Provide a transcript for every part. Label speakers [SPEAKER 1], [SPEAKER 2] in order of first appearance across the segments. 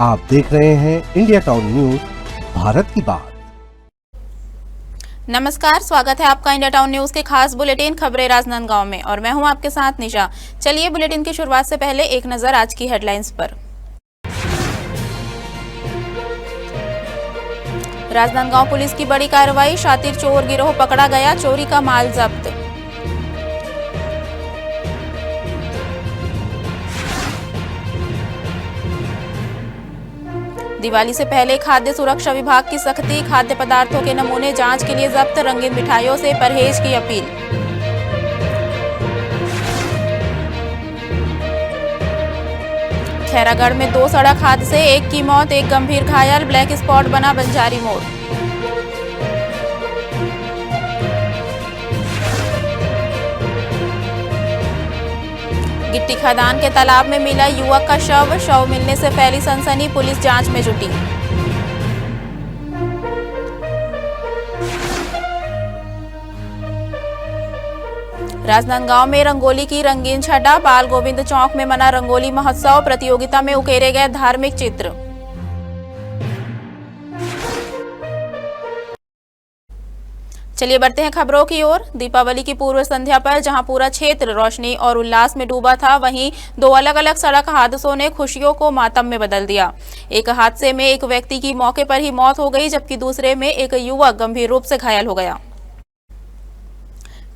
[SPEAKER 1] आप देख रहे हैं इंडिया टाउन न्यूज, भारत की बात।
[SPEAKER 2] नमस्कार, स्वागत है आपका इंडिया टाउन न्यूज के खास बुलेटिन खबरें राजनांदगांव में और मैं हूं आपके साथ निशा। चलिए बुलेटिन की शुरुआत से पहले एक नजर आज की हेडलाइंस पर। राजनांदगांव पुलिस की बड़ी कार्रवाई, शातिर चोर गिरोह पकड़ा गया, चोरी का माल जब्त। दिवाली से पहले खाद्य सुरक्षा विभाग की सख्ती, खाद्य पदार्थों के नमूने जांच के लिए जब्त, रंगीन मिठाइयों से परहेज की अपील। खैरागढ़ में 2 सड़क हादसे, एक की मौत, एक गंभीर घायल, ब्लैक स्पॉट बना बंजारी मोड़। गिट्टी खदान के तालाब में मिला युवक का शव मिलने से फैली सनसनी, पुलिस जांच में जुटी। राजनांदगांव में रंगोली की रंगीन छटा, बाल गोविंद चौक में मना रंगोली महोत्सव, प्रतियोगिता में उकेरे गए धार्मिक चित्र। चलिए बढ़ते हैं खबरों की ओर। दीपावली की पूर्व संध्या पर जहां पूरा क्षेत्र रोशनी और उल्लास में डूबा था, वहीं 2 अलग-अलग सड़क हादसों ने खुशियों को मातम में बदल दिया। एक हादसे में एक व्यक्ति की मौके पर ही मौत हो गई, जबकि दूसरे में एक युवक गंभीर रूप से घायल हो गया।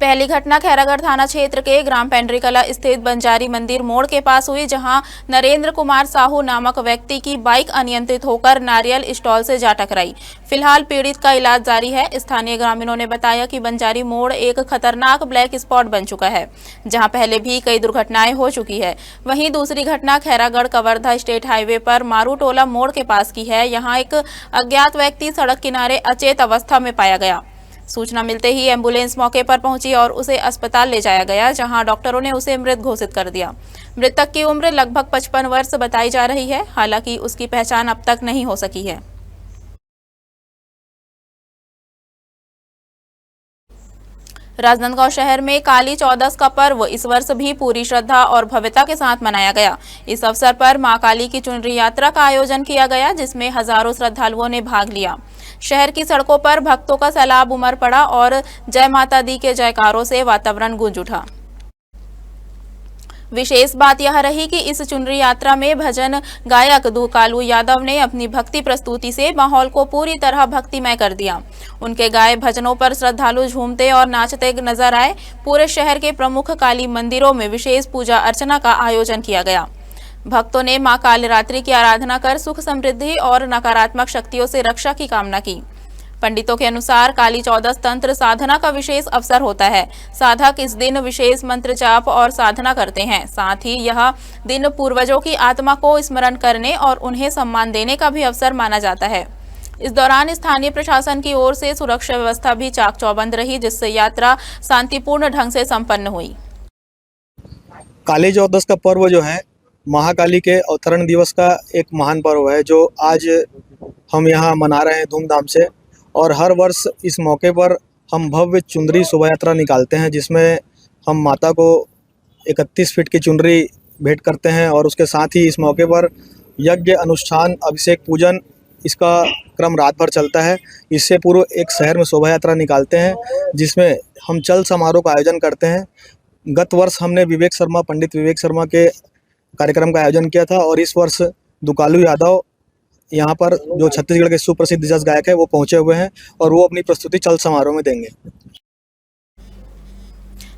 [SPEAKER 2] पहली घटना खैरागढ़ थाना क्षेत्र के ग्राम पेंड्रीकला स्थित बंजारी मंदिर मोड़ के पास हुई, जहां नरेंद्र कुमार साहू नामक व्यक्ति की बाइक अनियंत्रित होकर नारियल स्टॉल से जा टकराई। फिलहाल पीड़ित का इलाज जारी है। स्थानीय ग्रामीणों ने बताया कि बंजारी मोड़ एक खतरनाक ब्लैक स्पॉट बन चुका है, जहां पहले भी कई दुर्घटनाएं हो चुकी है। वहीं दूसरी घटना खैरागढ़ कवर्धा स्टेट हाईवे पर मारूटोला मोड़ के पास की है। यहाँ एक अज्ञात व्यक्ति सड़क किनारे अचेत अवस्था में पाया गया। सूचना मिलते ही एम्बुलेंस मौके पर पहुंची और उसे अस्पताल ले जाया गया, जहां डॉक्टरों ने उसे मृत घोषित कर दिया। मृतक की उम्र लगभग 55 वर्ष बताई जा रही है। हालांकि उसकी पहचान अब तक नहीं हो सकी है। राजनांदगांव शहर में काली चौदस का पर्व इस वर्ष भी पूरी श्रद्धा और भव्यता के साथ मनाया गया। इस अवसर पर मां काली की चुनरी यात्रा का आयोजन किया गया, जिसमें हजारों श्रद्धालुओं ने भाग लिया। शहर की सड़कों पर भक्तों का सैलाब उमड़ पड़ा और जय माता दी के जयकारों से वातावरण गूंज उठा। विशेष बात यह रही कि इस चुनरी यात्रा में भजन गायक दुकालू यादव ने अपनी भक्ति प्रस्तुति से माहौल को पूरी तरह भक्तिमय कर दिया। उनके गाए भजनों पर श्रद्धालु झूमते और नाचते नजर आए। पूरे शहर के प्रमुख काली मंदिरों में विशेष पूजा अर्चना का आयोजन किया गया। भक्तों ने मां कालरात्रि की आराधना कर सुख समृद्धि और नकारात्मक शक्तियों से रक्षा की कामना की। पंडितों के अनुसार काली चौदस तंत्र साधना का विशेष अवसर होता है। साधक इस दिन विशेष मंत्र जाप और साधना करते हैं। साथ ही यह दिन पूर्वजों की आत्मा को स्मरण करने और उन्हें सम्मान देने का भी अवसर माना जाता है। इस दौरान स्थानीय प्रशासन की ओर से सुरक्षा व्यवस्था भी चाक चौबंद रही, जिससे यात्रा शांतिपूर्ण ढंग से संपन्न हुई।
[SPEAKER 3] काली चौदस का पर्व जो है महाकाली के अवतरण दिवस का एक महान पर्व है, जो आज हम यहाँ मना रहे हैं धूमधाम से। और हर वर्ष इस मौके पर हम भव्य चुनरी शोभा यात्रा निकालते हैं, जिसमें हम माता को 31 फीट की चुनरी भेंट करते हैं। और उसके साथ ही इस मौके पर यज्ञ, अनुष्ठान, अभिषेक, पूजन, इसका क्रम रात भर चलता है। इससे पूर्व एक शहर में शोभा यात्रा निकालते हैं, जिसमें हम चल समारोह का आयोजन करते हैं। गत वर्ष हमने पंडित विवेक शर्मा के कार्यक्रम का आयोजन किया था, और इस वर्ष दुकालू यादव यहाँ पर, जो छत्तीसगढ़ के सुप्रसिद्ध जज गायक है, वो पहुंचे हुए हैं और वो अपनी प्रस्तुति चल समारोह में देंगे।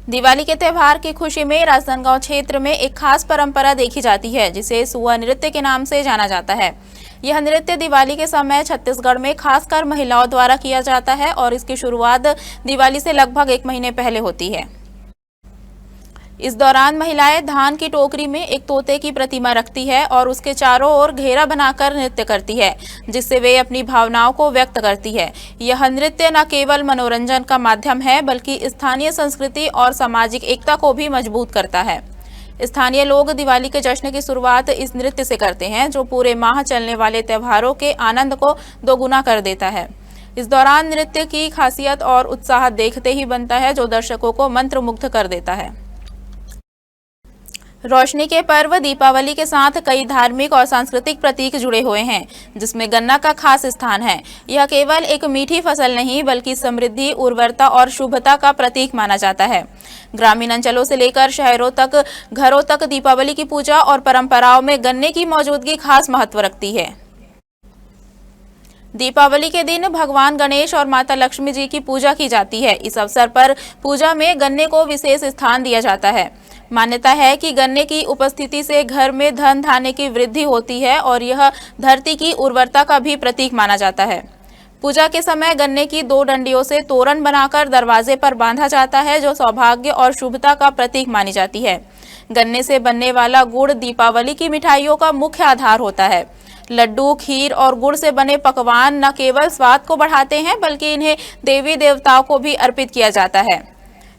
[SPEAKER 2] दिवाली के त्यौहार की खुशी में राजनांदगांव क्षेत्र में एक खास परंपरा देखी जाती है, जिसे सुआ नृत्य के नाम से जाना जाता है। यह नृत्य दिवाली के समय छत्तीसगढ़ में खासकर महिलाओं द्वारा किया जाता है और इसकी शुरुआत दिवाली से लगभग 1 महीने पहले होती है। इस दौरान महिलाएं धान की टोकरी में एक तोते की प्रतिमा रखती है और उसके चारों ओर घेरा बनाकर नृत्य करती है, जिससे वे अपनी भावनाओं को व्यक्त करती है। यह नृत्य न केवल मनोरंजन का माध्यम है, बल्कि स्थानीय संस्कृति और सामाजिक एकता को भी मजबूत करता है। स्थानीय लोग दिवाली के जश्न की शुरुआत इस नृत्य से करते हैं, जो पूरे माह चलने वाले त्योहारों के आनंद को दोगुना कर देता है। इस दौरान नृत्य की खासियत और उत्साह देखते ही बनता है, जो दर्शकों को मंत्रमुग्ध कर देता है। रोशनी के पर्व दीपावली के साथ कई धार्मिक और सांस्कृतिक प्रतीक जुड़े हुए हैं, जिसमें गन्ना का खास स्थान है। यह केवल एक मीठी फसल नहीं बल्कि समृद्धि, उर्वरता और शुभता का प्रतीक माना जाता है। ग्रामीण अंचलों से लेकर शहरों तक, घरों तक दीपावली की पूजा और परंपराओं में गन्ने की मौजूदगी खास महत्व रखती है। दीपावली के दिन भगवान गणेश और माता लक्ष्मी जी की पूजा की जाती है। इस अवसर पर पूजा में गन्ने को विशेष स्थान दिया जाता है। मान्यता है कि गन्ने की उपस्थिति से घर में धन धान्य की वृद्धि होती है और यह धरती की उर्वरता का भी प्रतीक माना जाता है। पूजा के समय गन्ने की 2 डंडियों से तोरण बनाकर दरवाजे पर बांधा जाता है, जो सौभाग्य और शुभता का प्रतीक मानी जाती है। गन्ने से बनने वाला गुड़ दीपावली की मिठाइयों का मुख्य आधार होता है। लड्डू, खीर और गुड़ से बने पकवान न केवल स्वाद को बढ़ाते हैं बल्कि इन्हें देवी देवताओं को भी अर्पित किया जाता है।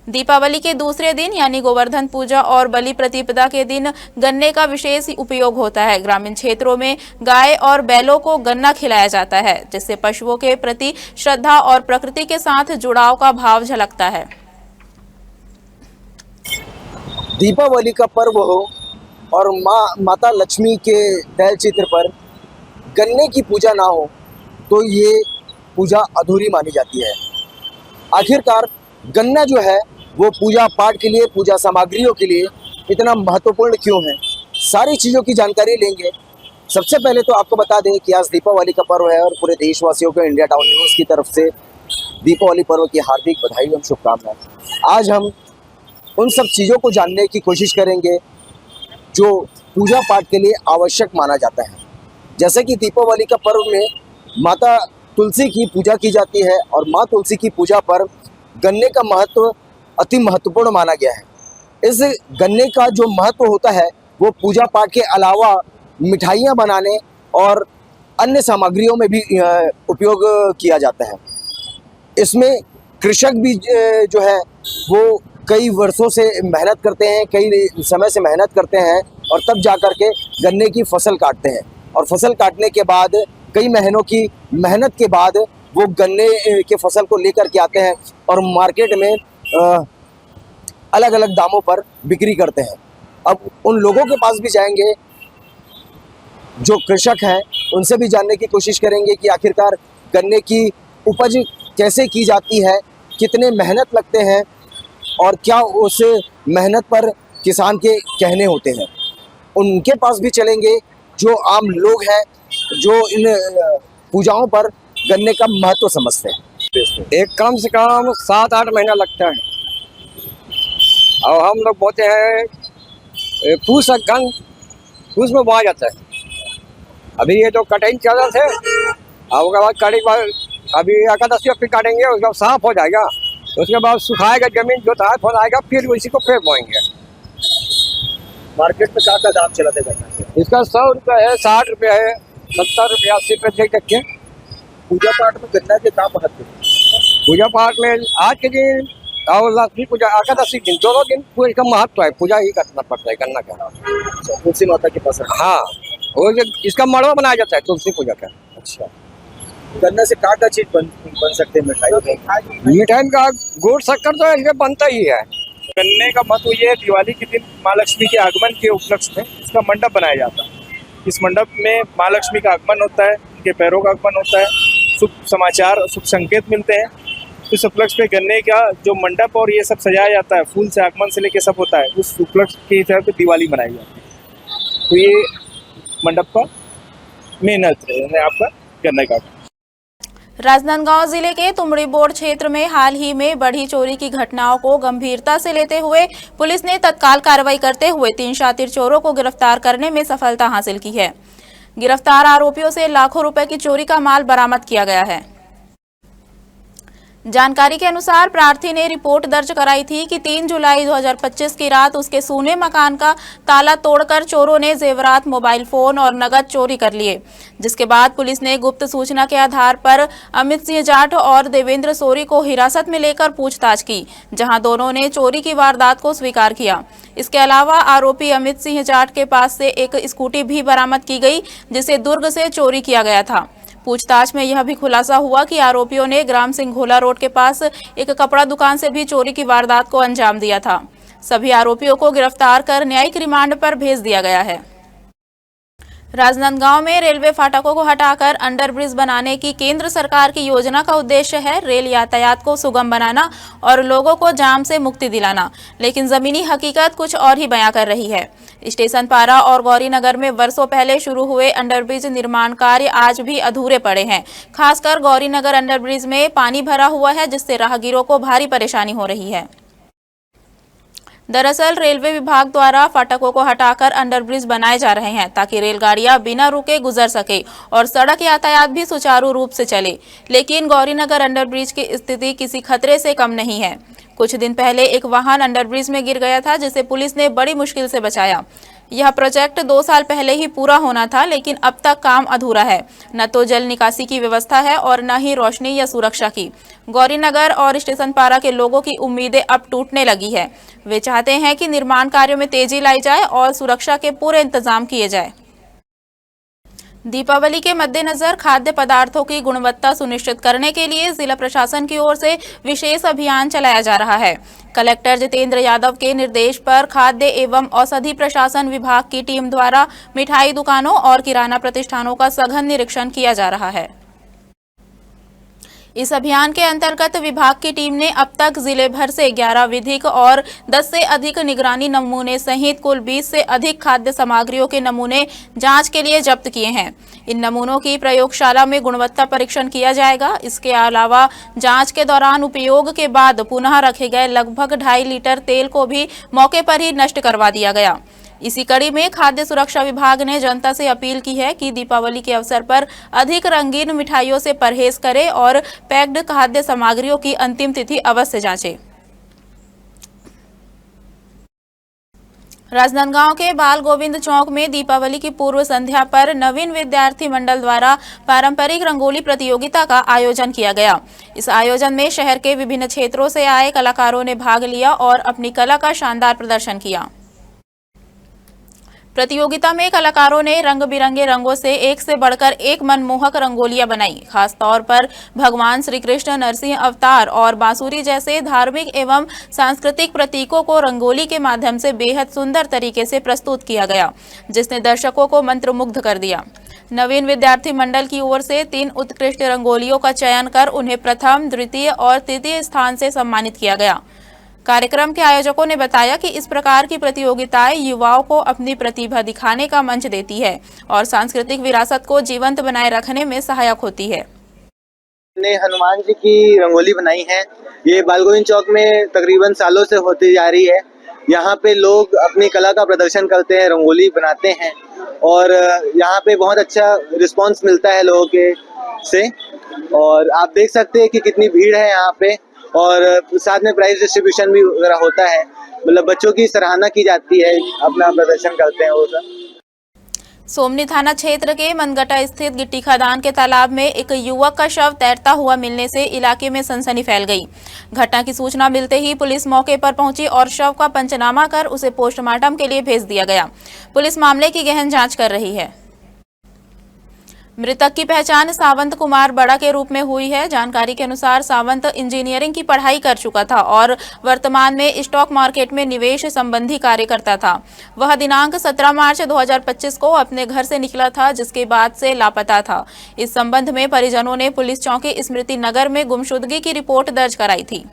[SPEAKER 2] दीपावली के दूसरे दिन यानी गोवर्धन पूजा और बलि प्रतिपदा के दिन गन्ने का विशेष उपयोग होता है। ग्रामीण क्षेत्रों में गाय और बैलों को गन्ना खिलाया जाता है, जिससे पशुओं के प्रति श्रद्धा और प्रकृति के साथ जुड़ाव का भाव झलकता है।
[SPEAKER 4] दीपावली का पर्व हो और माता लक्ष्मी के तैल चित्र पर गन्ने की पूजा ना हो तो ये पूजा अधूरी मानी जाती है। आखिरकार गन्ना जो है वो पूजा पाठ के लिए, पूजा सामग्रियों के लिए इतना महत्वपूर्ण क्यों है, सारी चीज़ों की जानकारी लेंगे। सबसे पहले तो आपको बता दें कि आज दीपावली का पर्व है और पूरे देशवासियों को इंडिया टाउन न्यूज़ की तरफ से दीपावली पर्व की हार्दिक बधाई एवं शुभकामनाएं। आज हम उन सब चीज़ों को जानने की कोशिश करेंगे जो पूजा पाठ के लिए आवश्यक माना जाता है। जैसे कि दीपावली का पर्व में माता तुलसी की पूजा की जाती है और माँ तुलसी की पूजा पर गन्ने का महत्व अति महत्वपूर्ण माना गया है। इस गन्ने का जो महत्व होता है वो पूजा पाठ के अलावा मिठाइयाँ बनाने और अन्य सामग्रियों में भी उपयोग किया जाता है। इसमें कृषक भी जो है वो कई वर्षों से मेहनत करते हैं, कई समय से मेहनत करते हैं और तब जा कर के गन्ने की फसल काटते हैं और फसल काटने के बाद कई महीनों की मेहनत के बाद वो गन्ने के फसल को लेकर के आते हैं और मार्केट में अलग अलग दामों पर बिक्री करते हैं। अब उन लोगों के पास भी जाएंगे जो कृषक हैं, उनसे भी जानने की कोशिश करेंगे कि आखिरकार गन्ने की उपज कैसे की जाती है, कितने मेहनत लगते हैं और क्या उस मेहनत पर किसान के कहने होते हैं। उनके पास भी चलेंगे जो आम लोग हैं, जो इन पूजाओं पर गन्ने का महत्व समझते हैं।
[SPEAKER 5] एक कम से कम 7-8 महीना लगता है और हम लोग बोते हैं फूस में बोया जाता है। अभी ये जो कटाई चल रहा थे, उसके बाद कटाई के बाद अभी एकादशी फिर काटेंगे, उसके बाद साफ हो जाएगा, उसके बाद सुखाएगा, जमीन जो साफ हो जाएगा, फिर उसी को फिर बोएंगे।
[SPEAKER 4] मार्केट में क्या दाम चला देगा
[SPEAKER 5] इसका 100 रुपये है, 60 रुपये है, 70 रुपये, 80 रुपये तक के।
[SPEAKER 4] पूजा पाठ में गन्ना के क्या महत्व है?
[SPEAKER 5] पूजा पाठ में आज के दिन और लक्ष्मी पूजा एकादशी दिन, दोनों दिन पूजा का महत्व है, पूजा ही करना पड़ता है गन्ना का।
[SPEAKER 4] तुलसी माता के पास?
[SPEAKER 5] हाँ, वो इसका मड़वा बनाया जाता है तुलसी पूजा का।
[SPEAKER 4] अच्छा, गन्ना से क्या चीज बन सकते हैं?
[SPEAKER 5] मिठाई का गुड़ शक्कर तो ये बनता ही है।
[SPEAKER 6] गन्ने का महत्व ये है, दिवाली के दिन माँ लक्ष्मी के आगमन के उपलक्ष्य में इसका मंडप बनाया जाता है। इस मंडप में माँ लक्ष्मी का आगमन होता है, उनके पैरों का आगमन होता है, शुभ समाचार, शुभ संकेत मिलते हैं। इस उपलक्ष्य पे गन्ने का जो मंडप और ये सब सजाया जाता है, फूल से आगमन से लेके सब होता है, उस उपलक्ष्य के हिसाब से दिवाली मनाई जाती है। तो ये मंडप का मेन अर्थ है आपका गन्ने का।
[SPEAKER 2] राजनांदगांव जिले के तुमड़ी बोर्ड क्षेत्र में हाल ही में बढ़ी चोरी की घटनाओं को गंभीरता से लेते हुए पुलिस ने तत्काल कार्रवाई करते हुए 3 शातिर चोरों को गिरफ्तार करने में सफलता हासिल की है। गिरफ्तार आरोपियों से लाखों रुपए की चोरी का माल बरामद किया गया है। जानकारी के अनुसार प्रार्थी ने रिपोर्ट दर्ज कराई थी कि 3 जुलाई 2025 की रात उसके सूने मकान का ताला तोड़कर चोरों ने जेवरात, मोबाइल फोन और नगद चोरी कर लिए, जिसके बाद पुलिस ने गुप्त सूचना के आधार पर अमित सिंह जाट और देवेंद्र सोरी को हिरासत में लेकर पूछताछ की, जहां दोनों ने चोरी की वारदात को स्वीकार किया। इसके अलावा आरोपी अमित सिंह जाट के पास से एक स्कूटी भी बरामद की गई, जिसे दुर्ग से चोरी किया गया था। पूछताछ में यह भी खुलासा हुआ कि आरोपियों ने ग्राम सिंह घोला रोड के पास एक कपड़ा दुकान से भी चोरी की वारदात को अंजाम दिया था। सभी आरोपियों को गिरफ्तार कर न्यायिक रिमांड पर भेज दिया गया है। राजनांदगांव में रेलवे फाटकों को हटाकर अंडरब्रिज बनाने की केंद्र सरकार की योजना का उद्देश्य है रेल यातायात को सुगम बनाना और लोगों को जाम से मुक्ति दिलाना, लेकिन जमीनी हकीकत कुछ और ही बयां कर रही है। स्टेशन पारा और गौरीनगर में वर्षों पहले शुरू हुए अंडरब्रिज निर्माण कार्य आज भी अधूरे पड़े हैं। खासकर गौरीनगर अंडरब्रिज में पानी भरा हुआ है, जिससे राहगीरों को भारी परेशानी हो रही है। दरअसल रेलवे विभाग द्वारा फाटकों को हटाकर अंडरब्रिज बनाए जा रहे हैं ताकि रेलगाड़ियां बिना रुके गुजर सके और सड़क यातायात भी सुचारू रूप से चले, लेकिन गौरीनगर अंडरब्रिज की स्थिति किसी खतरे से कम नहीं है। कुछ दिन पहले एक वाहन अंडरब्रिज में गिर गया था, जिसे पुलिस ने बड़ी मुश्किल से बचाया। यह प्रोजेक्ट 2 साल पहले ही पूरा होना था, लेकिन अब तक काम अधूरा है। न तो जल निकासी की व्यवस्था है और न ही रोशनी या सुरक्षा की। गौरीनगर और स्टेशन पारा के लोगों की उम्मीदें अब टूटने लगी है। वे चाहते हैं कि निर्माण कार्यों में तेजी लाई जाए और सुरक्षा के पूरे इंतजाम किए जाए। दीपावली के मद्देनजर खाद्य पदार्थों की गुणवत्ता सुनिश्चित करने के लिए जिला प्रशासन की ओर से विशेष अभियान चलाया जा रहा है। कलेक्टर जितेंद्र यादव के निर्देश पर खाद्य एवं औषधि प्रशासन विभाग की टीम द्वारा मिठाई दुकानों और किराना प्रतिष्ठानों का सघन निरीक्षण किया जा रहा है। इस अभियान के अंतर्गत विभाग की टीम ने अब तक जिले भर से 11 विधिक और 10 से अधिक निगरानी नमूने सहित कुल 20 से अधिक खाद्य सामग्रियों के नमूने जांच के लिए जब्त किए हैं। इन नमूनों की प्रयोगशाला में गुणवत्ता परीक्षण किया जाएगा। इसके अलावा जांच के दौरान उपयोग के बाद पुनः रखे गए लगभग 2.5 लीटर तेल को भी मौके पर ही नष्ट करवा दिया गया। इसी कड़ी में खाद्य सुरक्षा विभाग ने जनता से अपील की है कि दीपावली के अवसर पर अधिक रंगीन मिठाइयों से परहेज करें और पैक्ड खाद्य सामग्रियों की अंतिम तिथि अवश्य जांचें। राजनांदगांव के बाल गोविंद चौक में दीपावली की पूर्व संध्या पर नवीन विद्यार्थी मंडल द्वारा पारंपरिक रंगोली प्रतियोगिता का आयोजन किया गया। इस आयोजन में शहर के विभिन्न क्षेत्रों से आए कलाकारों ने भाग लिया और अपनी कला का शानदार प्रदर्शन किया। प्रतियोगिता में कलाकारों ने रंग बिरंगे रंगों से एक से बढ़कर एक मनमोहक रंगोलियां बनाई। खास तौर पर भगवान श्री कृष्ण, नरसिंह अवतार और बांसुरी जैसे धार्मिक एवं सांस्कृतिक प्रतीकों को रंगोली के माध्यम से बेहद सुंदर तरीके से प्रस्तुत किया गया, जिसने दर्शकों को मंत्रमुग्ध कर दिया। नवीन विद्यार्थी मंडल की ओर से 3 उत्कृष्ट रंगोलियों का चयन कर उन्हें प्रथम, द्वितीय और तृतीय स्थान से सम्मानित किया गया। कार्यक्रम के आयोजकों ने बताया कि इस प्रकार की प्रतियोगिताएं युवाओं को अपनी प्रतिभा दिखाने का मंच देती है और सांस्कृतिक विरासत को जीवंत बनाए रखने में सहायक होती है।
[SPEAKER 7] ने हनुमान जी की रंगोली बनाई है। ये बाल गोविंद चौक में तकरीबन सालों से होती जा रही है। यहाँ पे लोग अपनी कला का प्रदर्शन करते हैं, रंगोली बनाते हैं और यहाँ पे बहुत अच्छा रिस्पांस मिलता है लोगों के से। और आप देख सकते हैं कि कितनी भीड़ है यहाँ पे और साथ में प्राइज डिस्ट्रीब्यूशन भी वगैरह होता है। मतलब बच्चों की सराहना की जाती है, अपना प्रदर्शन करते हैं वो सब।
[SPEAKER 2] सोमनी थाना क्षेत्र के मनगटा स्थित गिट्टी खदान के तालाब में एक युवक का शव तैरता हुआ मिलने से इलाके में सनसनी फैल गई। घटना की सूचना मिलते ही पुलिस मौके पर पहुंची और शव का पंचनामा कर उसे पोस्टमार्टम के लिए भेज दिया गया। पुलिस मामले की गहन जांच कर रही है। मृतक की पहचान सावंत कुमार बड़ा के रूप में हुई है। जानकारी के अनुसार सावंत इंजीनियरिंग की पढ़ाई कर चुका था और वर्तमान में स्टॉक मार्केट में निवेश संबंधी कार्य करता था। वह दिनांक 17 मार्च 2025 को अपने घर से निकला था, जिसके बाद से लापता था। इस संबंध में परिजनों ने पुलिस चौकी स्मृति नगर में गुमशुदगी की रिपोर्ट दर्ज कराई थी।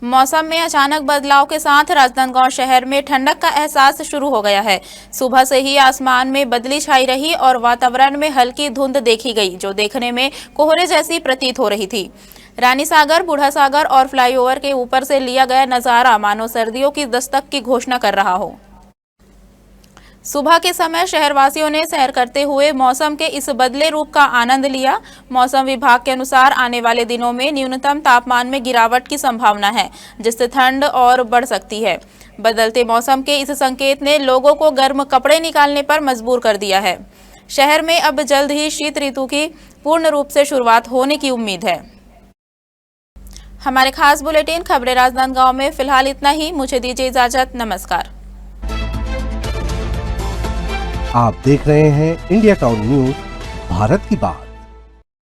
[SPEAKER 2] मौसम में अचानक बदलाव के साथ राजनांदगांव शहर में ठंडक का एहसास शुरू हो गया है। सुबह से ही आसमान में बदली छाई रही और वातावरण में हल्की धुंध देखी गई, जो देखने में कोहरे जैसी प्रतीत हो रही थी। रानी सागर, बूढ़ा सागर और फ्लाईओवर के ऊपर से लिया गया नजारा मानो सर्दियों की दस्तक की घोषणा कर रहा हो। सुबह के समय शहरवासियों ने सैर करते हुए मौसम के इस बदले रूप का आनंद लिया। मौसम विभाग के अनुसार आने वाले दिनों में न्यूनतम तापमान में गिरावट की संभावना है, जिससे ठंड और बढ़ सकती है। बदलते मौसम के इस संकेत ने लोगों को गर्म कपड़े निकालने पर मजबूर कर दिया है। शहर में अब जल्द ही शीत ऋतु की पूर्ण रूप से शुरुआत होने की उम्मीद है। हमारे खास बुलेटिन खबरें राजनांदगांव में फिलहाल इतना ही। मुझे दीजिए इजाजत। नमस्कार।
[SPEAKER 1] आप देख रहे हैं इंडिया टाउन न्यूज, भारत की बात।